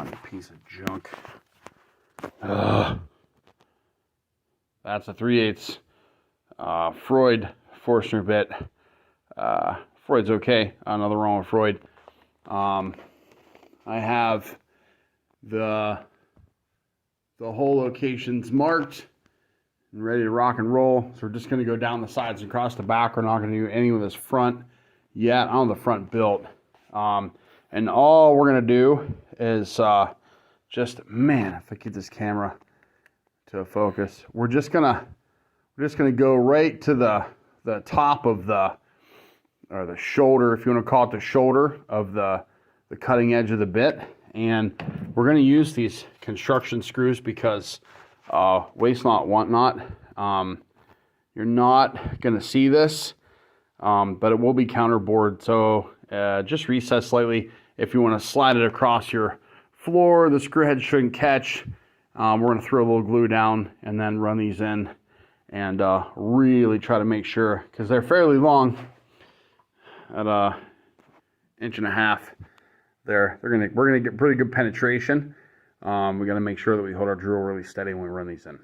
on, you piece of junk. Ugh. That's a 3/8 Freud Forstner bit. Freud's okay. Nothing wrong with Freud. I have the hole locations marked and ready to rock and roll. So we're just going to go down the sides and across the back. We're not going to do any with this front yet. I don't have the front built. And all we're going to do is man, if I get this camera to focus, we're just gonna go right to the top of the shoulder, if you want to call it the shoulder of the cutting edge of the bit, and we're going to use these construction screws because waste not, want not. You're not going to see this, but it will be counterbored, so just recess slightly. If you want to slide it across your floor, the screw head shouldn't catch. We're going to throw a little glue down and then run these in and really try to make sure, because they're fairly long at 1.5 inches. We're gonna get pretty good penetration. We got to make sure that we hold our drill really steady when we run these in.